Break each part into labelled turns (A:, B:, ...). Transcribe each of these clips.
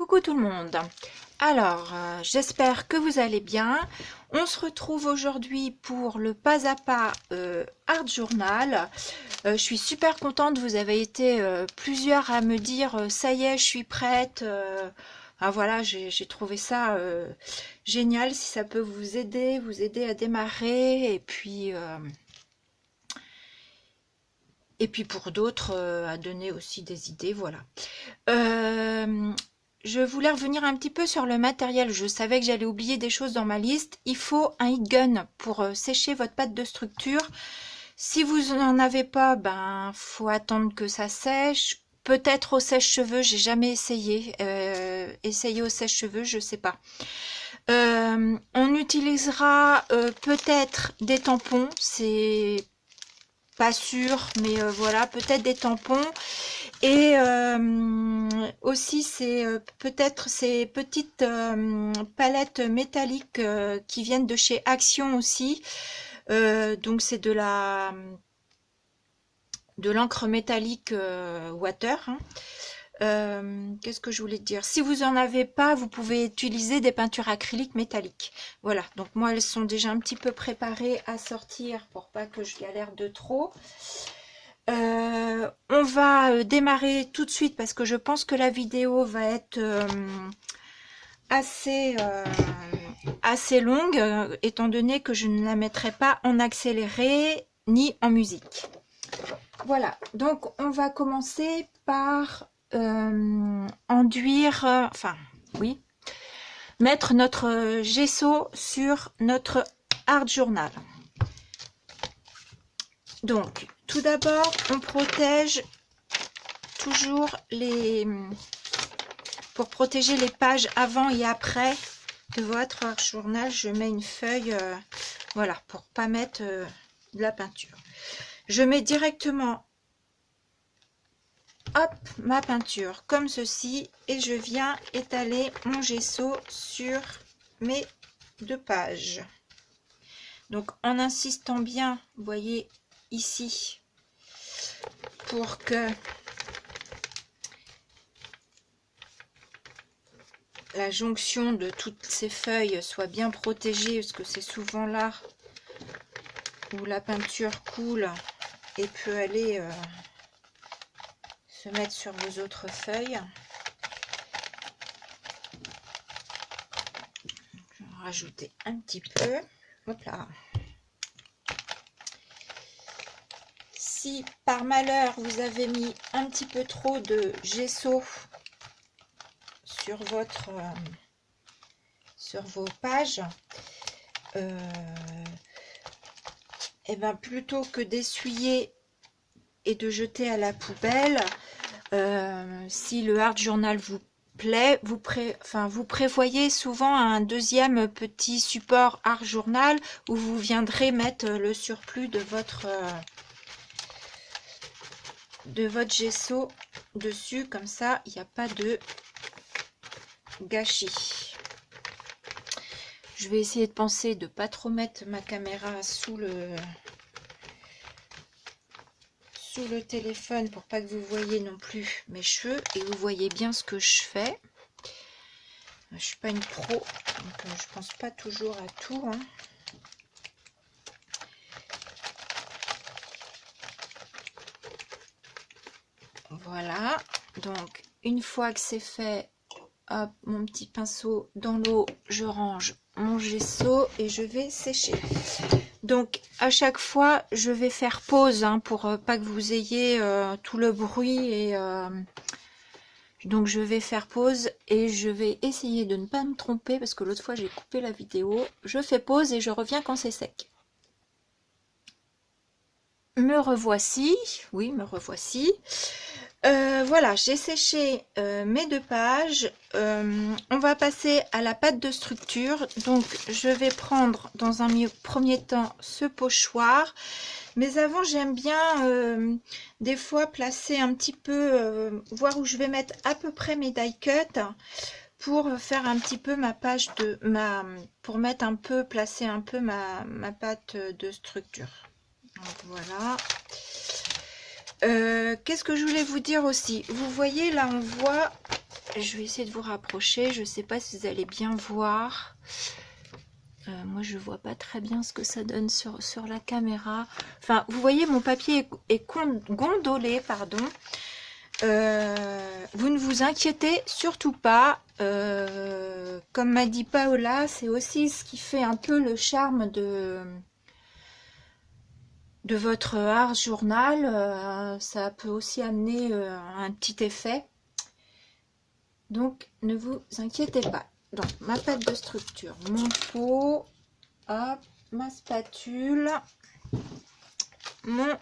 A: Coucou tout le monde. Alors, j'espère que vous allez bien. On se retrouve aujourd'hui pour le pas à pas Art Journal. Je suis super contente, vous avez été plusieurs à me dire ça y est, je suis prête. Ah, voilà, j'ai trouvé ça génial. Si ça peut vous aider à démarrer et puis pour d'autres à donner aussi des idées, voilà. Je voulais revenir un petit peu sur le matériel. Je savais que j'allais oublier des choses dans ma liste. Il faut un heat gun pour sécher votre pâte de structure. Si vous n'en avez pas, ben faut attendre que ça sèche. Peut-être au sèche-cheveux, j'ai jamais essayé. Essayer au sèche-cheveux, je sais pas. On utilisera peut-être des tampons. C'est pas sûr, mais voilà, peut-être des tampons. Et aussi, c'est peut-être ces petites palettes métalliques qui viennent de chez Action aussi. Donc, c'est de l'encre métallique water. Hein. Qu'est-ce que je voulais dire? Si vous en avez pas, vous pouvez utiliser des peintures acryliques métalliques. Voilà, donc moi, elles sont déjà un petit peu préparées à sortir pour pas que je galère de trop. On va démarrer tout de suite parce que je pense que la vidéo va être assez longue, étant donné que je ne la mettrai pas en accéléré ni en musique. Voilà, donc on va commencer par enduire, mettre notre gesso sur notre Art Journal. Donc, tout d'abord, on protège toujours pour protéger les pages avant et après de votre Art Journal, je mets une feuille, voilà, pour pas mettre de la peinture. Je mets directement, hop, ma peinture comme ceci et je viens étaler mon gesso sur mes deux pages. Donc, en insistant bien, vous voyez ici, pour que la jonction de toutes ces feuilles soit bien protégée, parce que c'est souvent là où la peinture coule et peut aller se mettre sur vos autres feuilles. Je vais en rajouter un petit peu. Hop là. Si par malheur vous avez mis un petit peu trop de gesso sur vos pages, et ben plutôt que d'essuyer et de jeter à la poubelle, si le Art Journal vous plaît, vous prévoyez souvent un deuxième petit support Art Journal où vous viendrez mettre le surplus de votre gesso dessus, comme ça il n'y a pas de gâchis. Je vais essayer de penser de pas trop mettre ma caméra sous le téléphone pour pas que vous voyez non plus mes cheveux et vous voyez bien ce que je fais. Je suis pas une pro, donc je pense pas toujours à tout. Hein. Voilà, donc une fois que c'est fait, hop, mon petit pinceau dans l'eau, je range mon gesso et je vais sécher. Donc à chaque fois je vais faire pause hein, pour pas que vous ayez tout le bruit et donc je vais faire pause et je vais essayer de ne pas me tromper parce que l'autre fois j'ai coupé la vidéo. Je fais pause et je reviens quand c'est sec. Me revoici, oui me revoici. Voilà, j'ai séché mes deux pages. On va passer à la pâte de structure. Donc, je vais prendre dans un premier temps ce pochoir. Mais avant, j'aime bien des fois placer un petit peu, voir où je vais mettre à peu près mes die cuts pour faire un petit peu ma page pour mettre un peu, placer un peu ma pâte de structure. Donc, voilà. Qu'est-ce que je voulais vous dire aussi? Vous voyez là, on voit Je vais essayer de vous rapprocher. Je ne sais pas si vous allez bien voir. Moi, je vois pas très bien ce que ça donne sur la caméra. Enfin, vous voyez, mon papier est gondolé, pardon. Vous ne vous inquiétez surtout pas. Comme m'a dit Paola, c'est aussi ce qui fait un peu le charme de votre art journal. Ça peut aussi amener un petit effet. Donc, ne vous inquiétez pas. Donc, ma pâte de structure, mon pot, hop, ma spatule, mon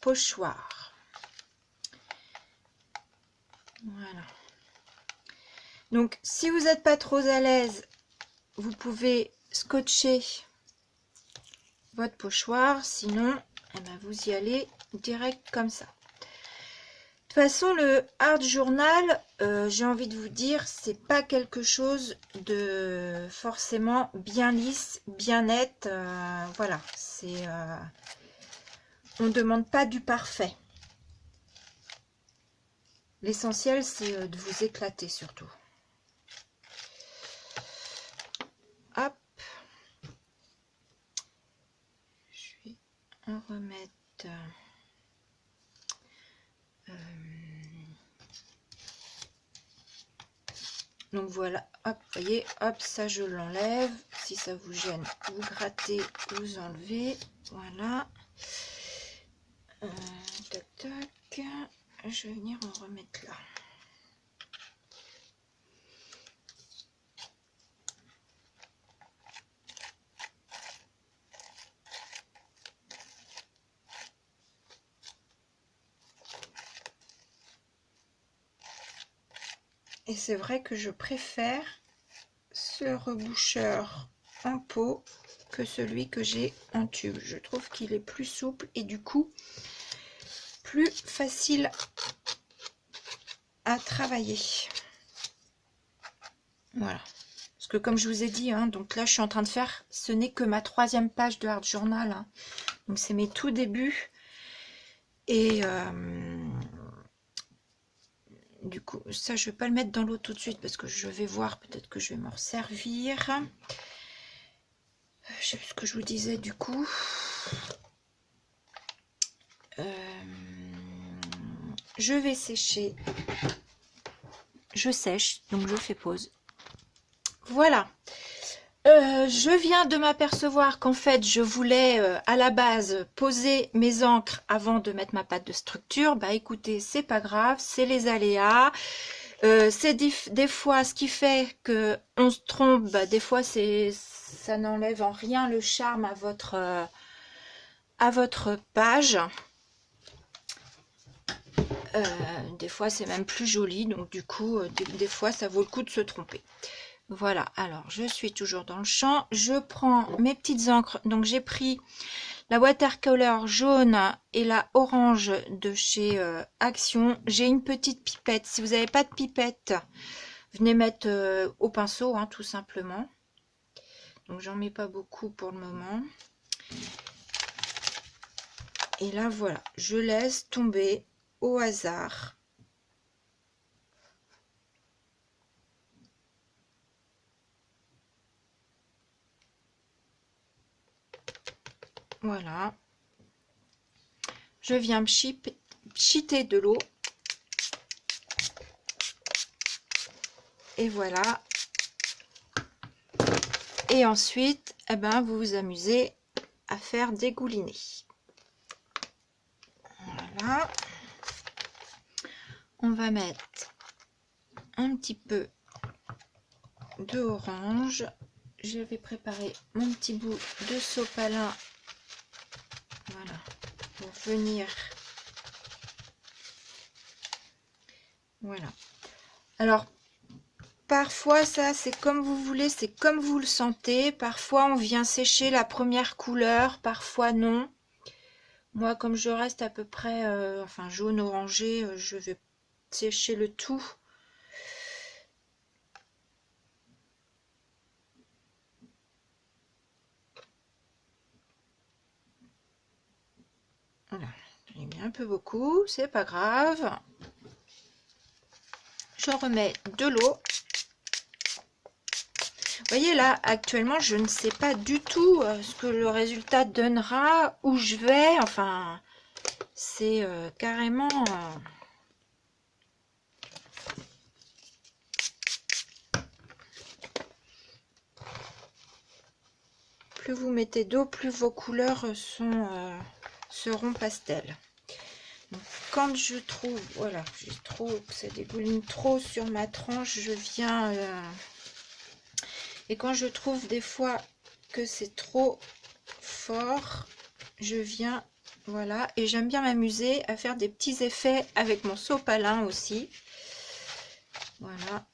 A: pochoir. Voilà. Donc, si vous n'êtes pas trop à l'aise, vous pouvez scotcher votre pochoir. Sinon, eh ben, vous y allez direct comme ça. De toute façon, le art journal, j'ai envie de vous dire, c'est pas quelque chose de forcément bien lisse, bien net. Voilà, c'est on ne demande pas du parfait. L'essentiel, c'est de vous éclater surtout. Hop. Je vais en remettre. Donc voilà, hop, vous voyez, hop, ça je l'enlève. Si ça vous gêne, vous grattez, vous enlevez. Voilà. Tac, tac. Je vais venir en remettre là. Et c'est vrai que je préfère ce reboucheur en pot que celui que j'ai en tube. Je trouve qu'il est plus souple et du coup plus facile à travailler. Voilà. Parce que comme je vous ai dit, hein, donc là je suis en train de faire, ce n'est que ma 3e page de Art Journal. Hein. Donc c'est mes tout débuts. Et du coup, ça je vais pas le mettre dans l'eau tout de suite parce que je vais voir, peut-être que je vais m'en servir. Je sais plus ce que je vous disais du coup. Je vais sécher. Je sèche, donc je fais pause. Voilà. Je viens de m'apercevoir qu'en fait, je voulais à la base poser mes encres avant de mettre ma pâte de structure. Bah écoutez, c'est pas grave, c'est les aléas. C'est des fois ce qui fait que on se trompe. Bah, des fois, ça n'enlève en rien le charme à votre page. Des fois, c'est même plus joli. Donc du coup, des fois, ça vaut le coup de se tromper. Voilà, alors je suis toujours dans le champ. Je prends mes petites encres. Donc j'ai pris la watercolor jaune et la orange de chez Action. J'ai une petite pipette. Si vous n'avez pas de pipette, venez mettre au pinceau, hein, tout simplement. Donc j'en mets pas beaucoup pour le moment. Et là voilà, je laisse tomber au hasard. Voilà. Je viens me cheater de l'eau. Et voilà. Et ensuite, eh ben, vous vous amusez à faire dégouliner. Voilà. On va mettre un petit peu de orange. Je vais préparer mon petit bout de sopalin. Voilà. Pour venir. Voilà. Alors, parfois, ça, c'est comme vous voulez, c'est comme vous le sentez. Parfois, on vient sécher la première couleur, parfois non. Moi, comme je reste à peu près, enfin, jaune-orangé, je vais sécher le tout. Voilà, j'en ai mis un peu beaucoup, c'est pas grave. Je remets de l'eau. Vous voyez là, actuellement, je ne sais pas du tout ce que le résultat donnera, où je vais. Enfin, c'est carrément... plus vous mettez d'eau, plus vos couleurs seront pastel. Donc, quand je trouve, voilà, j'ai trop, que ça dégouline trop sur ma tranche, je viens... et quand je trouve des fois que c'est trop fort, je viens, voilà, et j'aime bien m'amuser à faire des petits effets avec mon sopalin aussi. Voilà.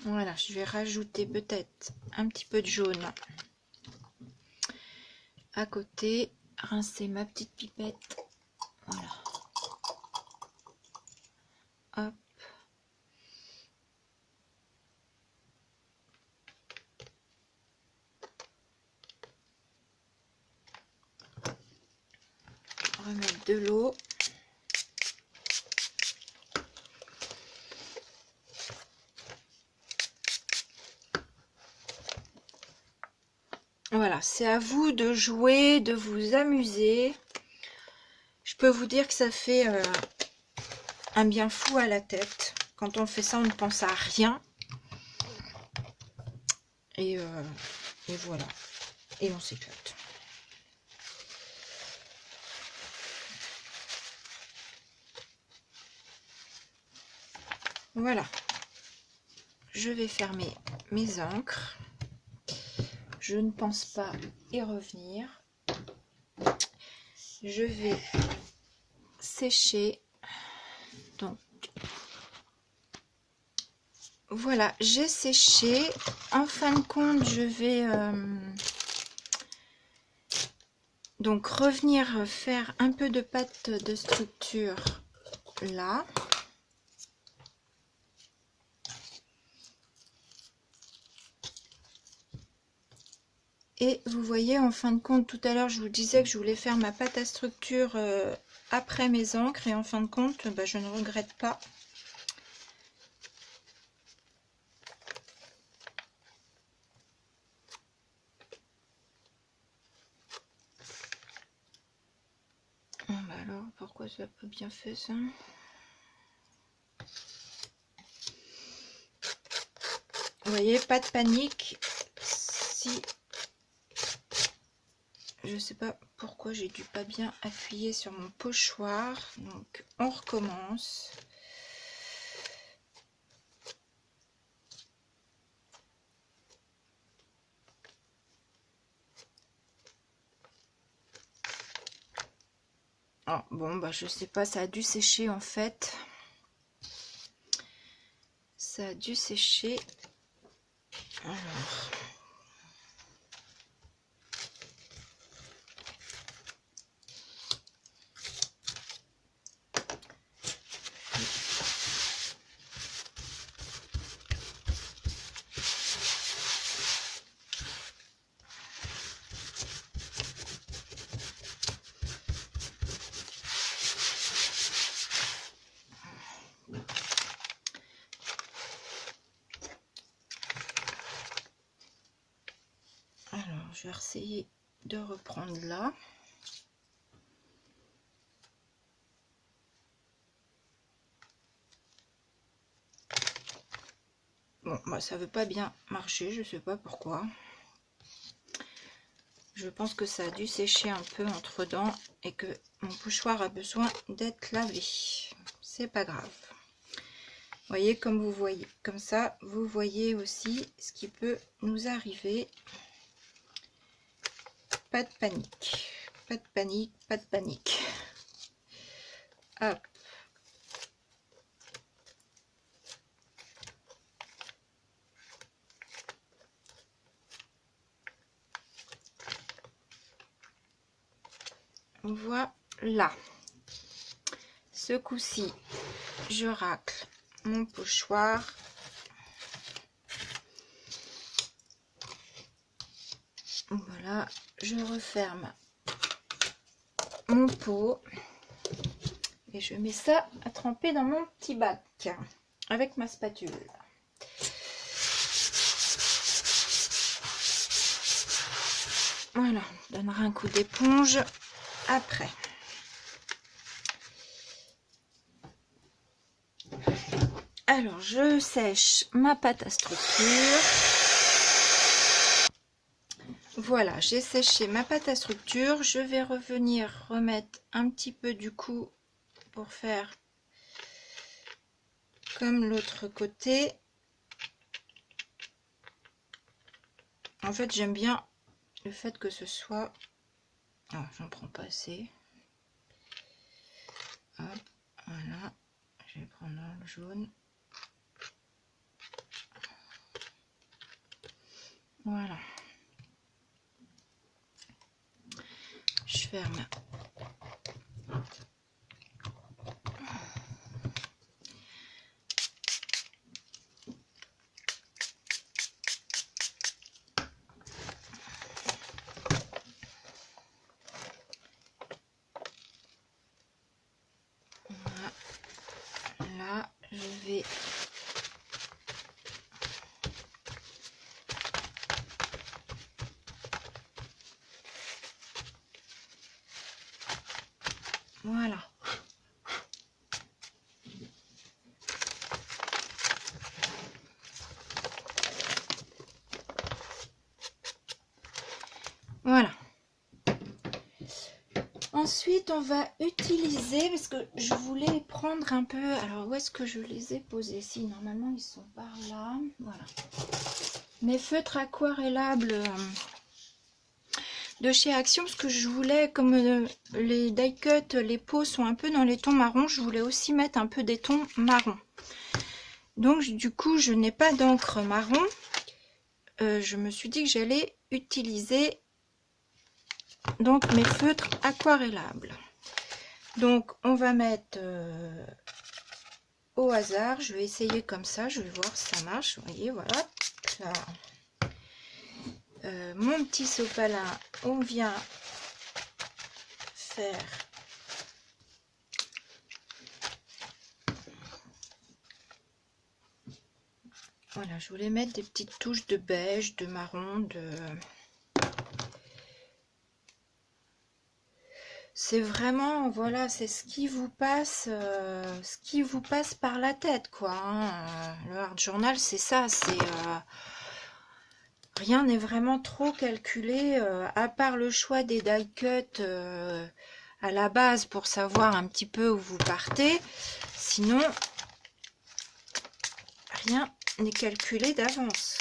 A: Voilà, je vais rajouter peut-être un petit peu de jaune à côté, rincer ma petite pipette. Voilà. Hop. Remettre de l'eau. Voilà, c'est à vous de jouer, de vous amuser. Je peux vous dire que ça fait un bien fou à la tête. Quand on fait ça, on ne pense à rien. Et voilà. Et on s'éclate. Voilà. Je vais fermer mes encres. Je ne pense pas y revenir. Je vais sécher. Donc, voilà, j'ai séché. En fin de compte, je vais donc revenir faire un peu de pâte de structure là. Et vous voyez, en fin de compte, tout à l'heure, je vous disais que je voulais faire ma pâte à structure après mes encres. Et en fin de compte, bah, je ne regrette pas. Bon, bah alors, pourquoi ça n'a pas bien fait ça? Vous voyez, pas de panique. Si... Je sais pas pourquoi j'ai dû pas bien appuyer sur mon pochoir. Donc, on recommence. Oh, bon, bah je sais pas, ça a dû sécher en fait. Ça a dû sécher. Alors... je vais essayer de reprendre là. Bon, bah, ça veut pas bien marcher, je sais pas pourquoi. Je pense que ça a dû sécher un peu entre dents et que mon pochoir a besoin d'être lavé. C'est pas grave. Vous voyez, comme vous voyez, comme ça, vous voyez aussi ce qui peut nous arriver. Pas de panique, pas de panique, pas de panique. Hop. Voilà. Ce coup-ci, je racle mon pochoir. Voilà, je referme mon pot et je mets ça à tremper dans mon petit bac avec ma spatule. Voilà, on donnera un coup d'éponge après. Alors, je sèche ma pâte à structure. Voilà, j'ai séché ma pâte à structure. Je vais revenir remettre un petit peu du coup pour faire comme l'autre côté. En fait, j'aime bien le fait que ce soit... Ah, j'en prends pas assez. Hop, voilà. Je vais prendre le jaune. Voilà. Je ferme. Là, je vais voilà. Voilà. Ensuite, on va utiliser, parce que je voulais prendre un peu... Alors, où est-ce que je les ai posés? Si, normalement, ils sont par là. Voilà. Mes feutres aquarellables de chez Action, parce que je voulais, comme les die cut, les peaux sont un peu dans les tons marrons, je voulais aussi mettre un peu des tons marrons. Donc, du coup, je n'ai pas d'encre marron. Je me suis dit que j'allais utiliser donc mes feutres aquarellables. Donc on va mettre au hasard, je vais essayer comme ça, je vais voir si ça marche. Vous voyez, voilà. Là, mon petit sopalin, on vient faire voilà, je voulais mettre des petites touches de beige, de marron, de... C'est vraiment, voilà, c'est ce qui vous passe par la tête, quoi. Hein. Le Art Journal, c'est ça, c'est... rien n'est vraiment trop calculé, à part le choix des die cut à la base pour savoir un petit peu où vous partez. Sinon, rien n'est calculé d'avance.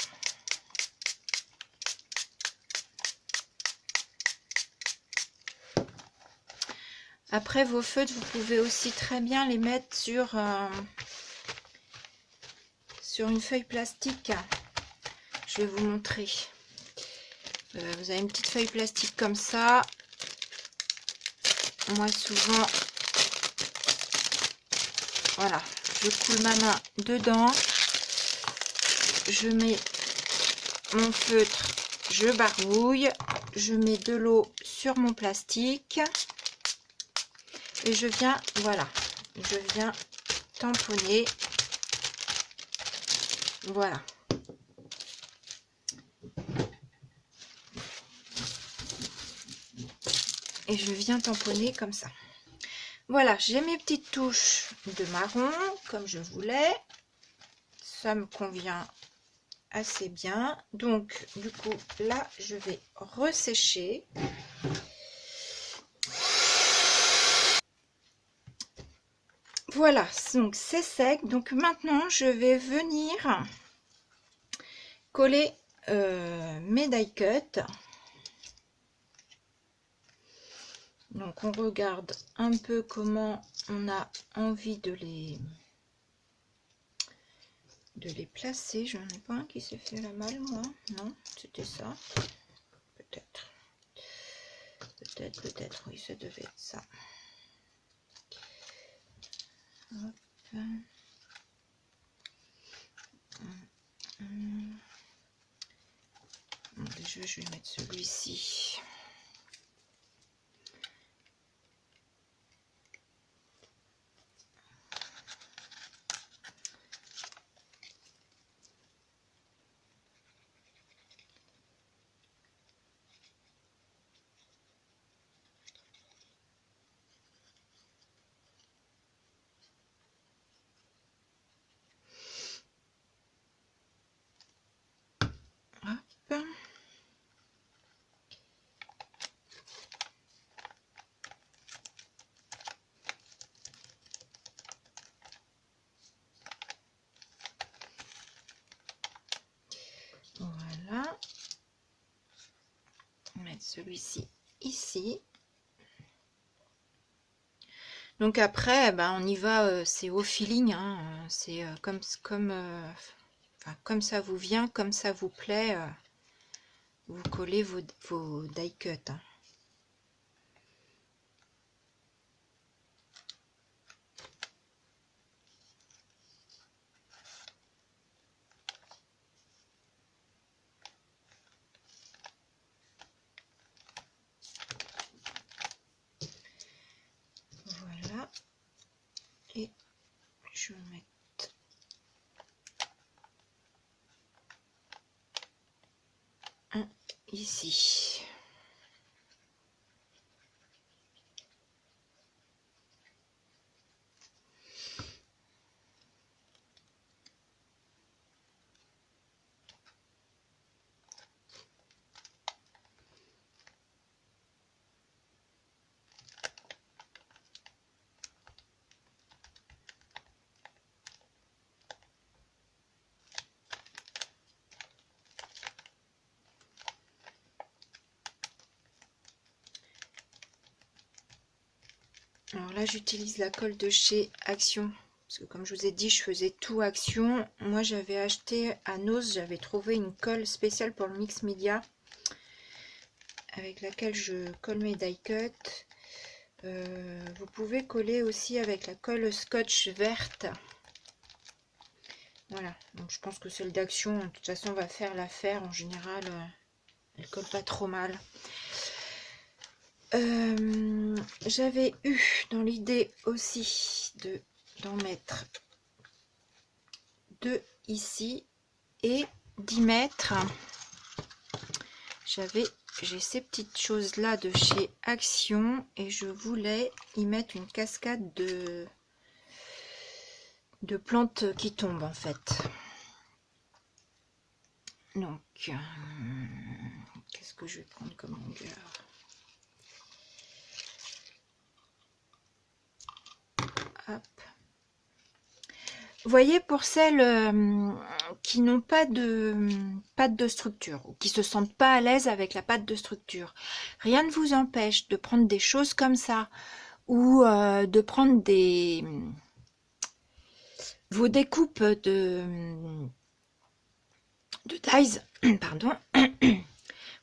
A: Après, vos feutres, vous pouvez aussi très bien les mettre sur une feuille plastique. Je vais vous montrer. Vous avez une petite feuille plastique comme ça. Moi, souvent, voilà, je coule ma main dedans. Je mets mon feutre, je barouille. Je mets de l'eau sur mon plastique. Et je viens, voilà, je viens tamponner. Voilà. Et je viens tamponner comme ça. Voilà, j'ai mes petites touches de marron comme je voulais. Ça me convient assez bien. Donc, du coup, là, je vais ressécher. Voilà, donc c'est sec. Donc maintenant, je vais venir coller mes die cut. Donc on regarde un peu comment on a envie de les placer. J'en ai pas un qui s'est fait la malle, moi. Non, c'était ça. Peut-être. Peut-être, oui, ça devait être ça. Hop. Bon, déjà, je vais mettre celui-ci. celui-ci ici. Donc après, ben, on y va, c'est au feeling, hein, c'est comme ça vous vient, comme ça vous plaît, vous collez vos die cuts. Hein. Voilà, et je vais mettre un ici. Alors là, j'utilise la colle de chez Action. Parce que comme je vous ai dit, je faisais tout Action. Moi, j'avais acheté à Nose, j'avais trouvé une colle spéciale pour le mix média. Avec laquelle je colle mes die cuts. Vous pouvez coller aussi avec la colle scotch verte. Voilà, donc je pense que celle d'Action, de toute façon, va faire l'affaire. En général, elle colle pas trop mal. J'avais eu dans l'idée aussi d'en mettre 2 ici et d'y mettre, j'ai ces petites choses là de chez Action et je voulais y mettre une cascade de plantes qui tombent en fait. Donc qu'est-ce que je vais prendre comme longueur? Hop. Vous voyez, pour celles qui n'ont pas de pâte de structure ou qui se sentent pas à l'aise avec la pâte de structure, rien ne vous empêche de prendre des choses comme ça ou de prendre vos découpes de dies, pardon,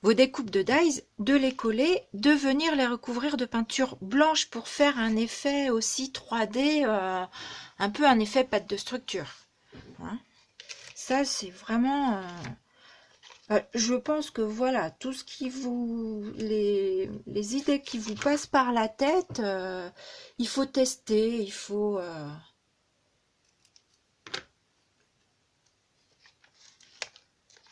A: vos découpes de dies, de les coller, de venir les recouvrir de peinture blanche pour faire un effet aussi 3D, un peu un effet pâte de structure. Hein, ça, c'est vraiment... je pense que voilà, tout ce qui vous... les idées qui vous passent par la tête, il faut tester, il faut...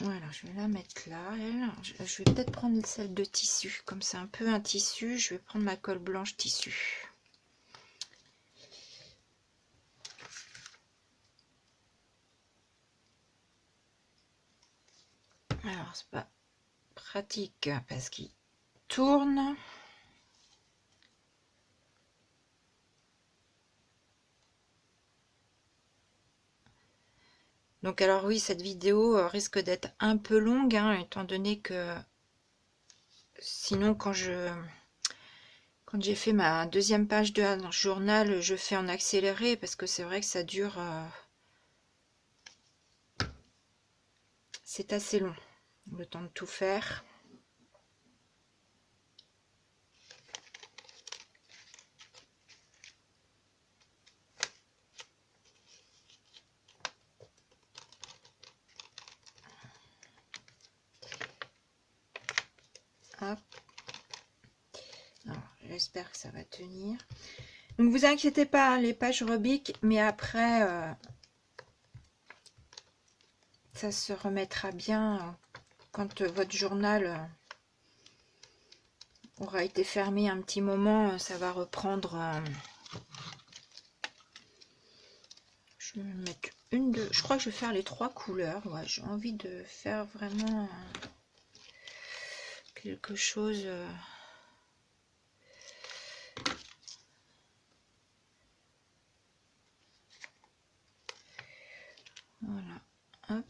A: Voilà, je vais la mettre là. Je vais peut-être prendre celle de tissu. Comme c'est un peu un tissu, je vais prendre ma colle blanche tissu. Alors, c'est pas pratique parce qu'il tourne. Donc, alors oui, cette vidéo risque d'être un peu longue, hein, étant donné que sinon, quand j'ai fait ma deuxième page de journal, je fais en accéléré parce que c'est vrai que ça dure... c'est assez long, le temps de tout faire. Hop. J'espère que ça va tenir. Donc vous inquiétez pas, les pages rebiquent, mais après ça se remettra bien quand votre journal aura été fermé un petit moment, ça va reprendre. Je vais mettre je crois que je vais faire les 3 couleurs. Ouais, j'ai envie de faire vraiment quelque chose. Voilà, hop.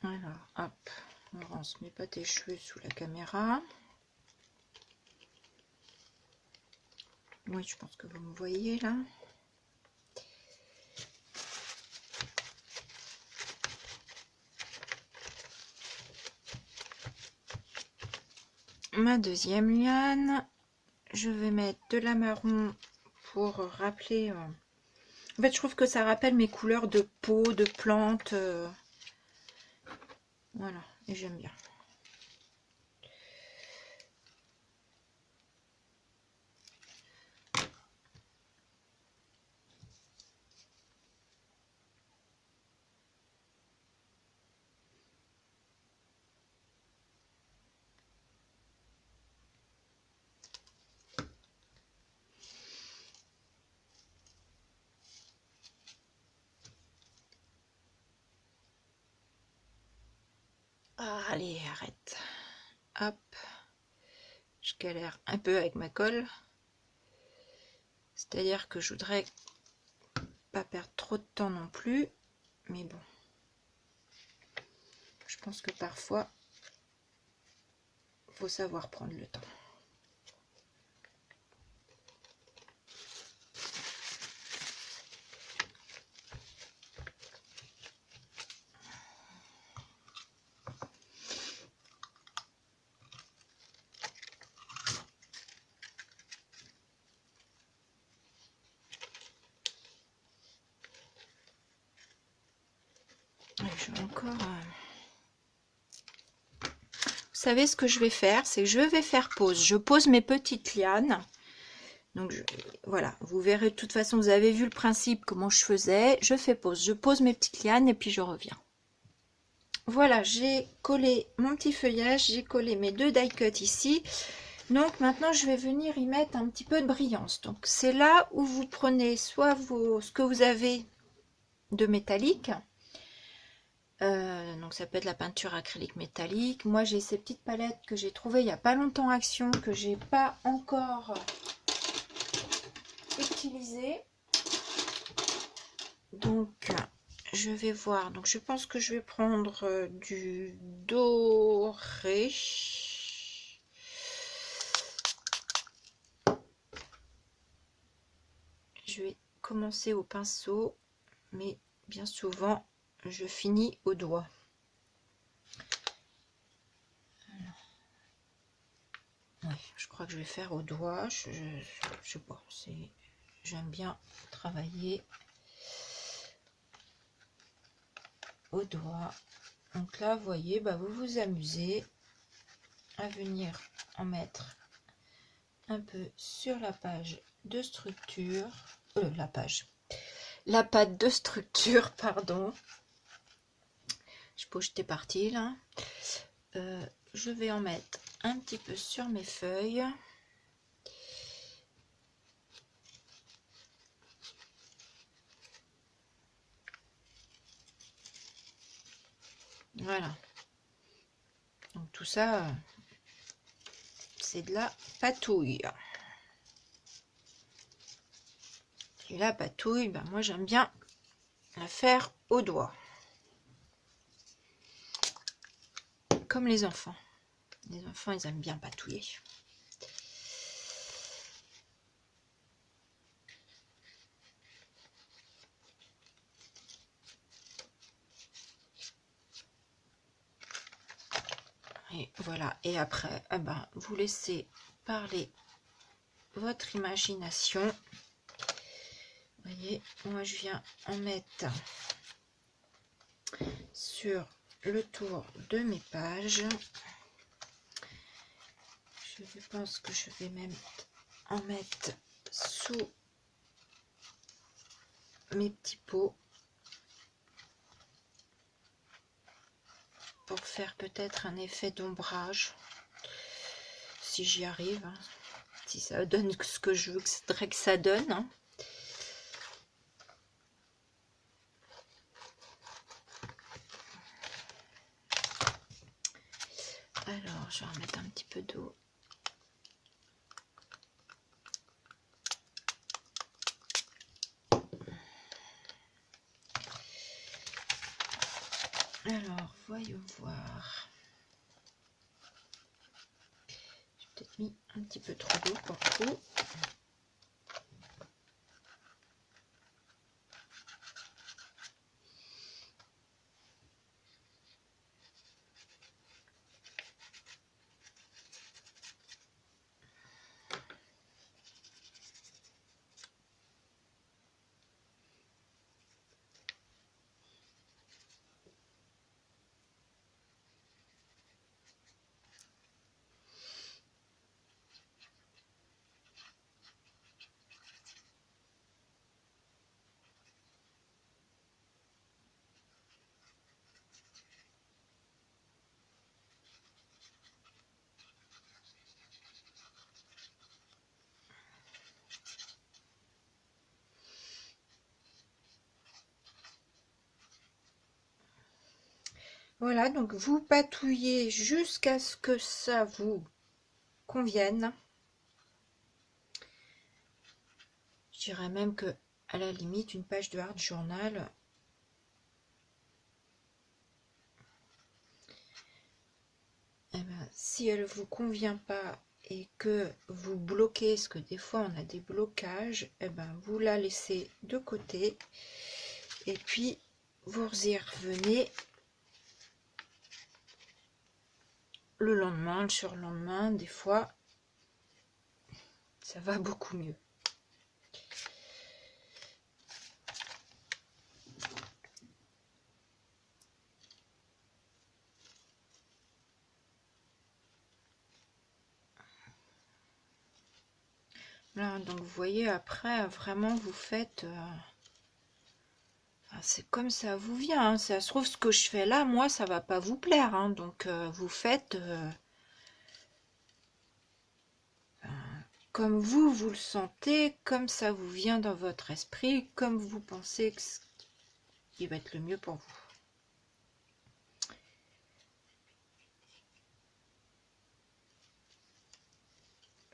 A: Alors, hop, on se met pas tes cheveux sous la caméra. Oui, je pense que vous me voyez là. Ma deuxième liane, je vais mettre de la marron pour rappeler. En fait, je trouve que ça rappelle mes couleurs de peau, de plantes. Voilà, et j'aime bien. Ah, allez, arrête. Hop. Je galère un peu avec ma colle. C'est-à-dire que je voudrais pas perdre trop de temps non plus. Mais bon. Je pense que parfois, faut savoir prendre le temps. Je vais encore... Vous savez ce que je vais faire, c'est que je vais faire pause. Je pose mes petites lianes. Donc voilà, vous verrez de toute façon, vous avez vu le principe, comment je faisais. Je fais pause, je pose mes petites lianes et puis je reviens. Voilà, j'ai collé mon petit feuillage, j'ai collé mes deux die cuts ici. Donc maintenant, je vais venir y mettre un petit peu de brillance. Donc c'est là où vous prenez soit ce que vous avez de métallique. Donc ça peut être la peinture acrylique métallique. Moi j'ai ces petites palettes que j'ai trouvées il n'y a pas longtemps Action, que j'ai pas encore utilisées. Donc je vais voir. Donc je pense que je vais prendre du doré. Je vais commencer au pinceau, mais bien souvent je finis au doigt. Ouais, je crois que je vais faire au doigt. Je sais pas. J'aime bien travailler au doigt. Donc là, vous voyez, bah, vous vous amusez à venir en mettre un peu sur la page de structure. La pâte de structure, pardon. Je sais pas où j'étais partie là. Je vais en mettre un petit peu sur mes feuilles. Voilà. Donc tout ça, c'est de la patouille. Et la patouille, ben moi j'aime bien la faire au doigt. Comme les enfants. Les enfants, ils aiment bien patouiller. Et voilà. Et après, eh ben, vous laissez parler votre imagination. Vous voyez, moi je viens en mettre sur le tour de mes pages. Je pense que je vais même en mettre sous mes petits pots pour faire peut-être un effet d'ombrage, si j'y arrive, hein. Si ça donne ce que je voudrais que ça donne, hein. Alors, je vais remettre un petit peu d'eau. Alors, voyons voir. J'ai peut-être mis un petit peu trop d'eau pour le coup. Voilà, donc vous patouillez jusqu'à ce que ça vous convienne. Je dirais même que, à la limite, une page de hard journal, eh ben, si elle ne vous convient pas et que vous bloquez, parce que des fois on a des blocages, eh ben, vous la laissez de côté et puis vous y revenez le lendemain, le surlendemain. Des fois ça va beaucoup mieux. Là, donc vous voyez, après vraiment vous faites enfin, c'est comme ça vous vient, hein. Ça se trouve, ce que je fais là, moi ça va pas vous plaire, hein. Donc vous faites comme vous le sentez, comme ça vous vient dans votre esprit, comme vous pensez que ce qui va être le mieux pour vous.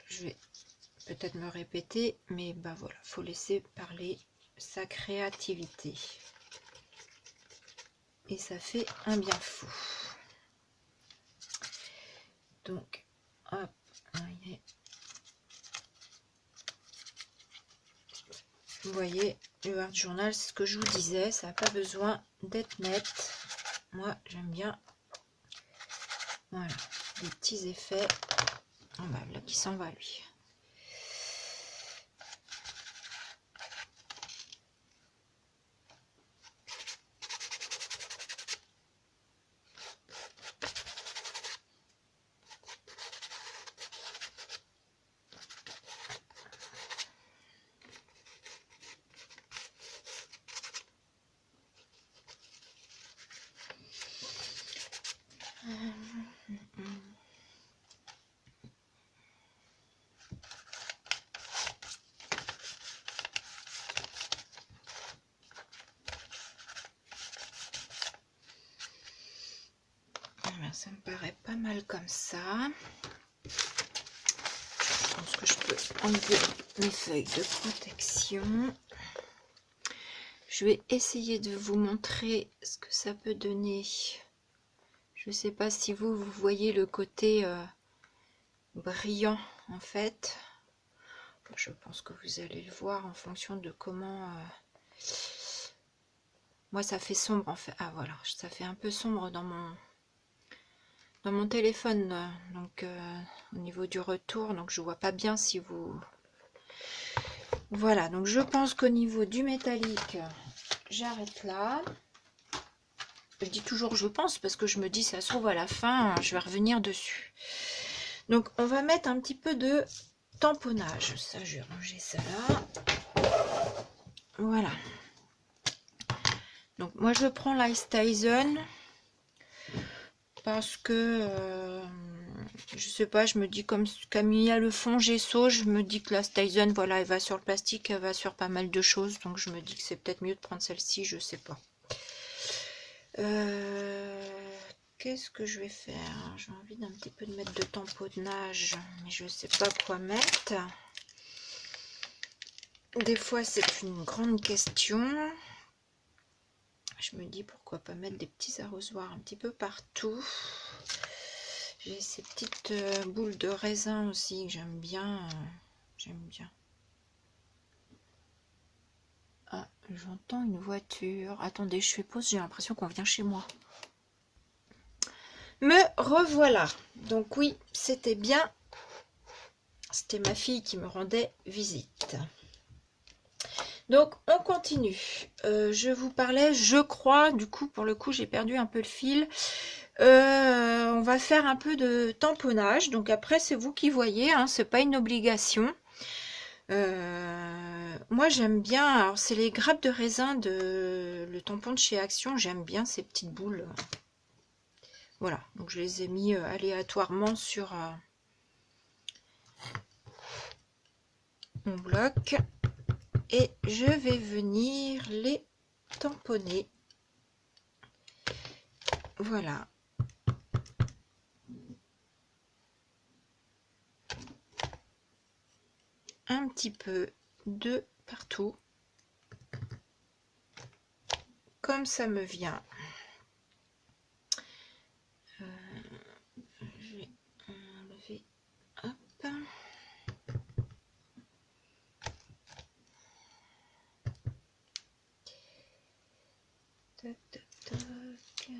A: Je vais peut-être me répéter, mais bah voilà, faut laisser parler sa créativité. Et ça fait un bien fou. Donc, hop, vous voyez, le hard journal, c'est ce que je vous disais, ça n'a pas besoin d'être net. Moi, j'aime bien, voilà, des petits effets. Oh bah, là qui s'en va lui. Ça me paraît pas mal comme ça. Je pense que je peux enlever mes feuilles de protection. Je vais essayer de vous montrer ce que ça peut donner. Je ne sais pas si vous voyez le côté brillant en fait. Je pense que vous allez le voir en fonction de comment... Moi ça fait sombre en fait. Ah voilà, ça fait un peu sombre dans mon téléphone, donc au niveau du retour, donc je vois pas bien si vous... Voilà, donc je pense qu'au niveau du métallique, j'arrête là. Je dis toujours je pense parce que je me dis ça se trouve à la fin, je vais revenir dessus. Donc on va mettre un petit peu de tamponnage. Ça, je vais ranger ça là. Voilà. Donc moi je prends l'Ice Tyson parce que je sais pas, je me dis comme il y a le fond gesso, je me dis que la Tyson, voilà, elle va sur le plastique, elle va sur pas mal de choses, donc je me dis que c'est peut-être mieux de prendre celle-ci, je sais pas. Qu'est-ce que je vais faire? J'ai envie d'un petit peu de mettre de tamponnage, mais je sais pas quoi mettre. Des fois c'est une grande question. Je me dis pourquoi pas mettre des petits arrosoirs un petit peu partout. J'ai ces petites boules de raisin aussi que j'aime bien. J'aime bien. Ah, j'entends une voiture. Attendez, je fais pause, j'ai l'impression qu'on vient chez moi. Me revoilà. Donc oui, c'était bien. C'était ma fille qui me rendait visite. Donc on continue. Je vous parlais, je crois, du coup, pour le coup, j'ai perdu un peu le fil. On va faire un peu de tamponnage. Donc après, c'est vous qui voyez, hein, c'est pas une obligation. Moi j'aime bien, alors c'est les grappes de raisin de le tampon de chez Action, j'aime bien ces petites boules. Voilà, donc je les ai mis aléatoirement sur mon bloc et je vais venir les tamponner. Voilà. Un petit peu de partout. Comme ça me vient. Je vais enlever. Hop. Tac, tac, tac.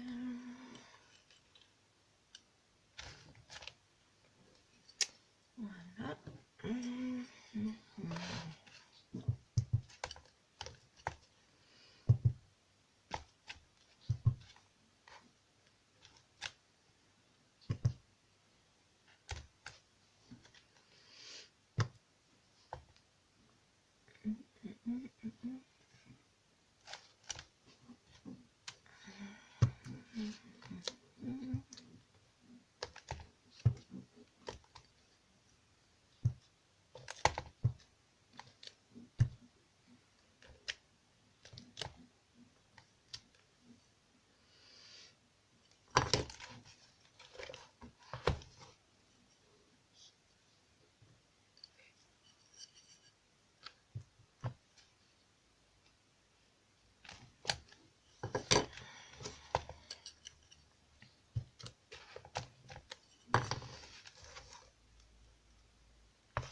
A: Voilà.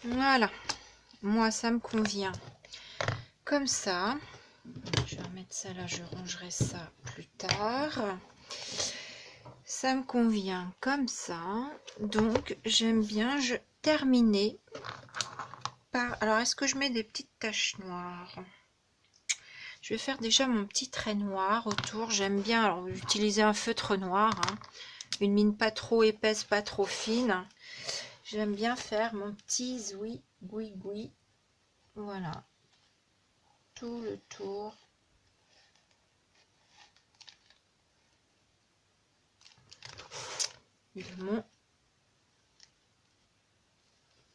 A: Voilà, moi ça me convient comme ça. Je vais remettre ça là, je rangerai ça plus tard. Ça me convient comme ça. Donc j'aime bien terminer par... Alors est-ce que je mets des petites taches noires? Je vais faire déjà mon petit trait noir autour. J'aime bien alors utiliser un feutre noir, hein. Une mine pas trop épaisse, pas trop fine. J'aime bien faire mon petit zoui goui goui. Voilà. Tout le tour. De mon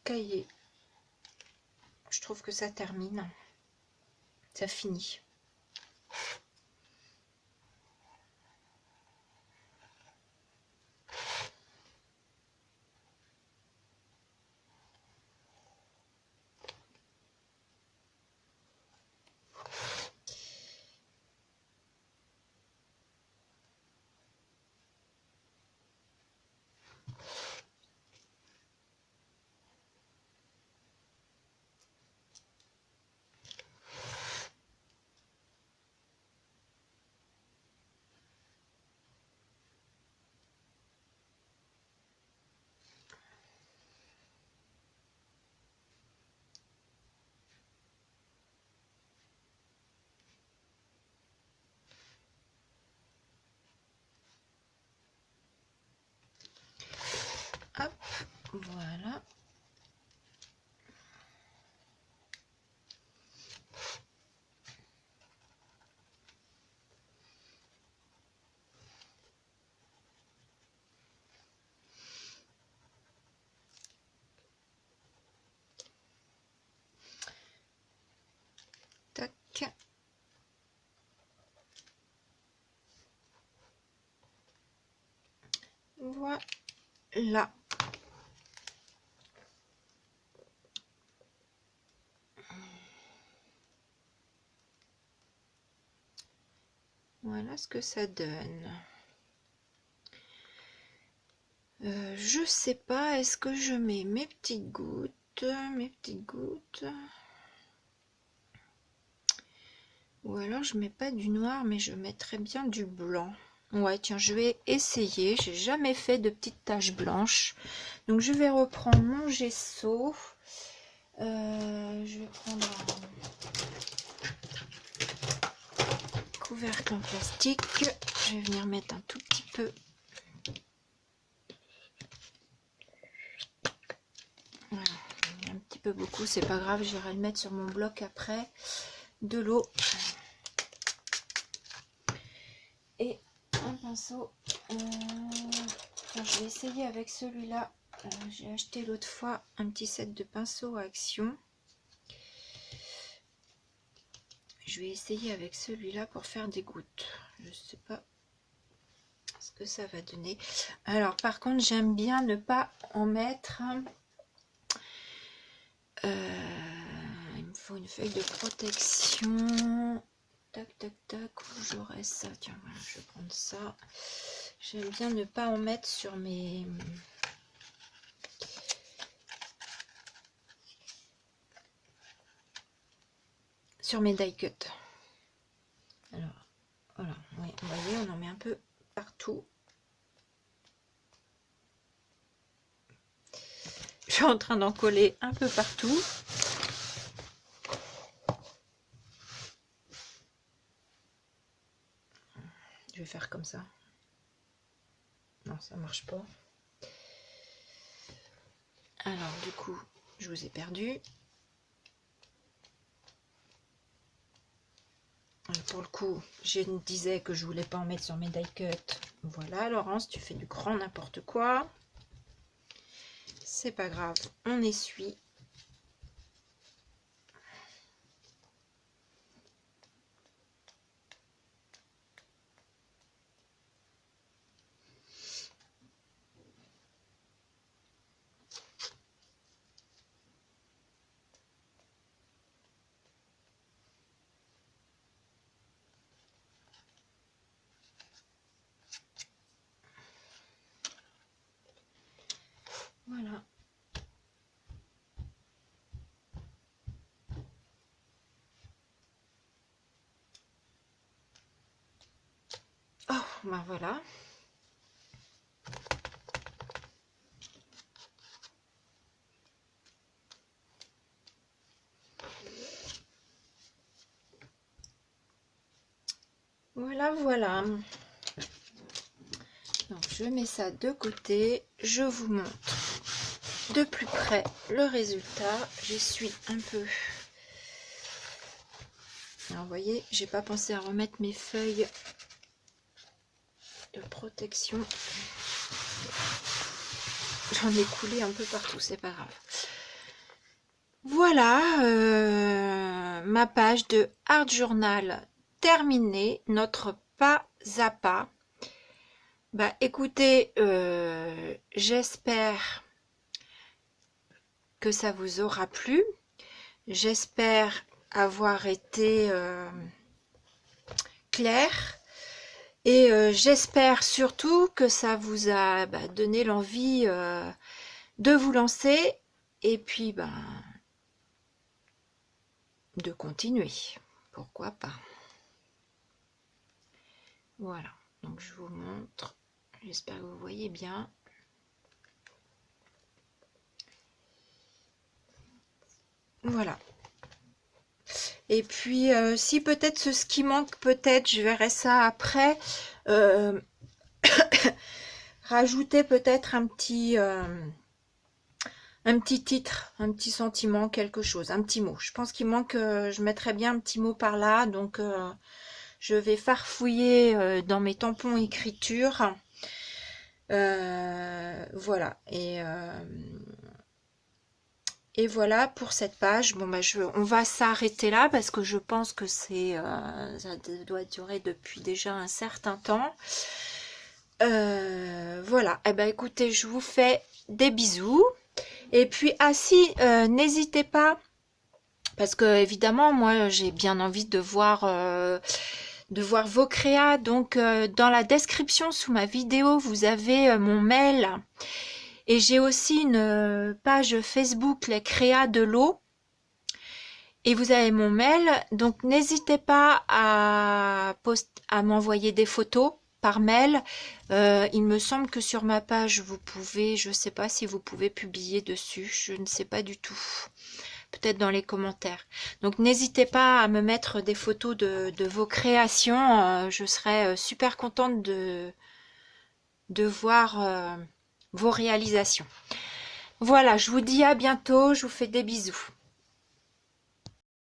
A: cahier. Je trouve que ça termine. Ça finit. Hop, voilà. Tac. Voilà. Voilà ce que ça donne. Je sais pas, est-ce que je mets mes petites gouttes, ou alors je mets pas du noir, mais je mettrais bien du blanc. Ouais, tiens, je vais essayer. J'ai jamais fait de petites taches blanches, donc je vais reprendre mon gesso. Je vais prendre un couvercle en plastique. Je vais venir mettre un tout petit peu. Voilà, un petit peu beaucoup, c'est pas grave, j'irai le mettre sur mon bloc après. De l'eau et un pinceau. Je vais essayer avec celui-là. J'ai acheté l'autre fois un petit set de pinceaux à action. Je vais essayer avec celui-là pour faire des gouttes. Je sais pas ce que ça va donner. Alors par contre, j'aime bien ne pas en mettre. Il me faut une feuille de protection. Tac, tac, tac. Où j'aurai ça? Tiens, voilà, je vais prendre ça. J'aime bien ne pas en mettre sur mes... die cut. Alors, voilà. Oui, vous voyez, on en met un peu partout. Je suis en train d'en coller un peu partout. Je vais faire comme ça. Non, ça marche pas. Alors, du coup, je vous ai perdu. Pour le coup, je me disais que je voulais pas en mettre sur mes die cut. Voilà, Laurence, tu fais du grand n'importe quoi. C'est pas grave, on essuie. Voilà. Oh, ben voilà. Voilà, voilà. Donc, je mets ça de côté. Je vous montre de plus près le résultat. J'essuie un peu. Alors, vous voyez, j'ai pas pensé à remettre mes feuilles de protection. J'en ai coulé un peu partout, c'est pas grave. Voilà, ma page de Art Journal terminée, notre pas à pas. Bah écoutez, j'espère que ça vous aura plu. J'espère avoir été claire. Et j'espère surtout que ça vous a donné l'envie de vous lancer. Et puis, de continuer. Pourquoi pas. Voilà. Donc, je vous montre. J'espère que vous voyez bien. Voilà. Et puis, si peut-être ce qui manque, peut-être, je verrai ça après. Rajouter peut-être un petit titre, un petit sentiment, quelque chose, un petit mot. Je pense qu'il manque, je mettrais bien un petit mot par là. Donc, je vais farfouiller dans mes tampons écriture. Voilà. Et voilà pour cette page. Bon, on va s'arrêter là parce que je pense que ça doit durer depuis déjà un certain temps. Voilà. Eh ben, écoutez, je vous fais des bisous. Et puis, n'hésitez pas, parce que évidemment, moi, j'ai bien envie de voir de voir vos créas. Donc dans la description sous ma vidéo, vous avez mon mail. Et j'ai aussi une page Facebook, les créas de l'eau. Et vous avez mon mail, donc n'hésitez pas à m'envoyer des photos par mail. Il me semble que sur ma page, vous pouvez, je ne sais pas si vous pouvez publier dessus, je ne sais pas du tout. Peut-être dans les commentaires. Donc n'hésitez pas à me mettre des photos de vos créations. Je serais super contente de voir vos réalisations. Voilà, je vous dis à bientôt, je vous fais des bisous.